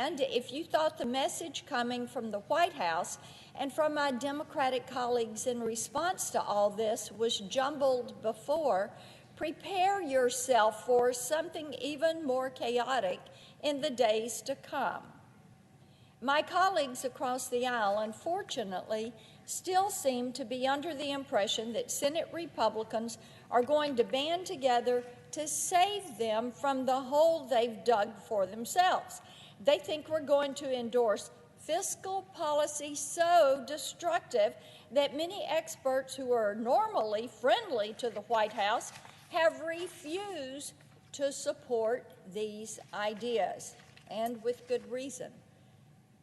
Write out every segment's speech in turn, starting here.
And if you thought the message coming from the White House and from my Democratic colleagues in response to all this was jumbled before, prepare yourself for something even more chaotic in the days to come. My colleagues across the aisle, unfortunately, still seem to be under the impression that Senate Republicans are going to band together to save them from the hole they've dug for themselves. They think we're going to endorse fiscal policy so destructive that many experts who are normally friendly to the White House have refused to support these ideas, and with good reason.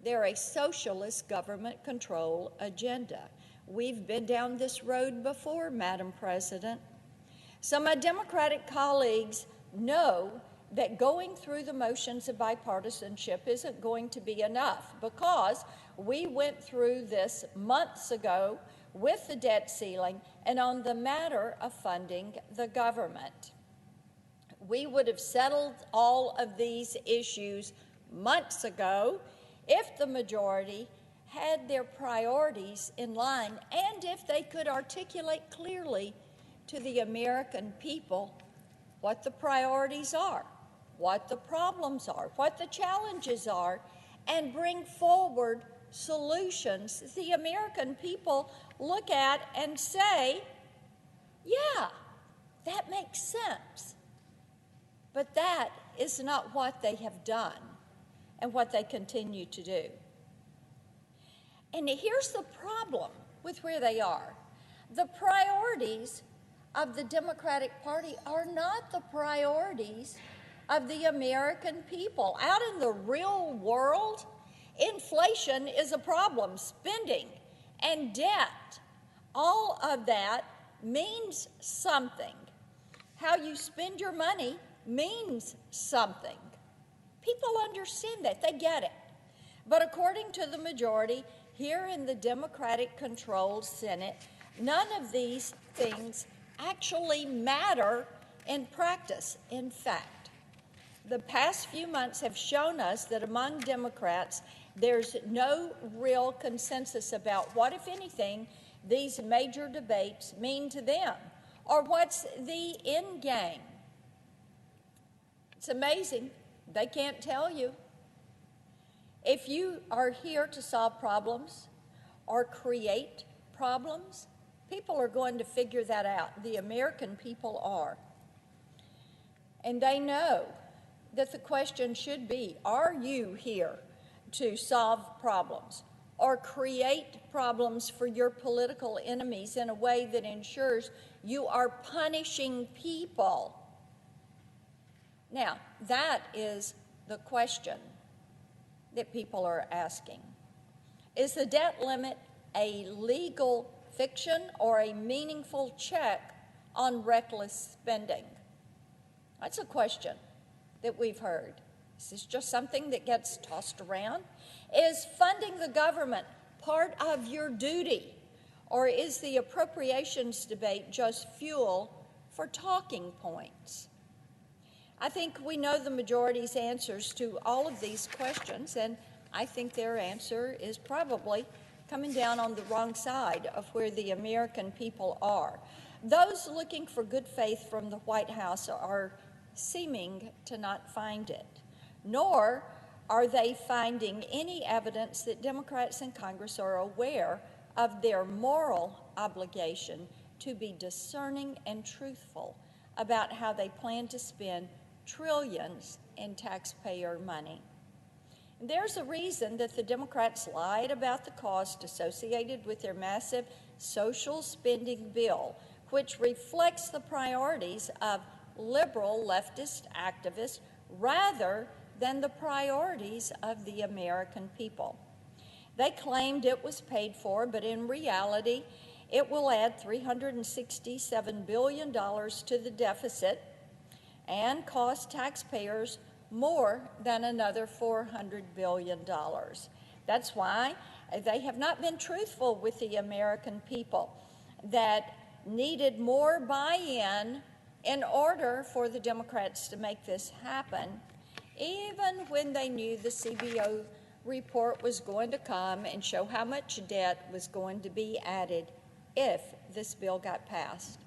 They're a socialist government control agenda. We've been down this road before, Madam President. So my Democratic colleagues know that going through the motions of bipartisanship isn't going to be enough, because we went through this months ago with the debt ceiling and on the matter of funding the government. We would have settled all of these issues months ago if the majority had their priorities in line and if they could articulate clearly to the American people what the priorities are, what the problems are, what the challenges are, and bring forward solutions the American people look at and say, yeah, that makes sense. But that is not what they have done and what they continue to do. And here's the problem with where they are. The priorities of the Democratic Party are not the priorities of the American people. Out in the real world, inflation is a problem. Spending and debt, all of that means something. How you spend your money means something. People understand that. They get it. But according to the majority here in the Democratic-controlled Senate, none of these things actually matter in practice. In fact, the past few months have shown us that among Democrats, there's no real consensus about what, if anything, these major debates mean to them, or what's the end game. It's amazing. They can't tell you. If you are here to solve problems or create problems, people are going to figure that out. The American people are. And they know that the question should be, are you here to solve problems or create problems for your political enemies in a way that ensures you are punishing people? Now, that is the question that people are asking. Is the debt limit a legal fiction or a meaningful check on reckless spending? That's a question that we've heard. Is this just something that gets tossed around? Is funding the government part of your duty, or is the appropriations debate just fuel for talking points? I think we know the majority's answers to all of these questions, and I think their answer is probably coming down on the wrong side of where the American people are. Those looking for good faith from the White House are seeming to not find it, nor are they finding any evidence that Democrats in Congress are aware of their moral obligation to be discerning and truthful about how they plan to spend trillions in taxpayer money. And there's a reason that the Democrats lied about the cost associated with their massive social spending bill, which reflects the priorities of liberal leftist activists rather than the priorities of the American people. They claimed it was paid for, but in reality, it will add $367 billion to the deficit and cost taxpayers more than another $400 billion. That's why they have not been truthful with the American people that needed more buy-in in order for the Democrats to make this happen. even when they knew the CBO report was going to come and show how much debt was going to be added if this bill got passed.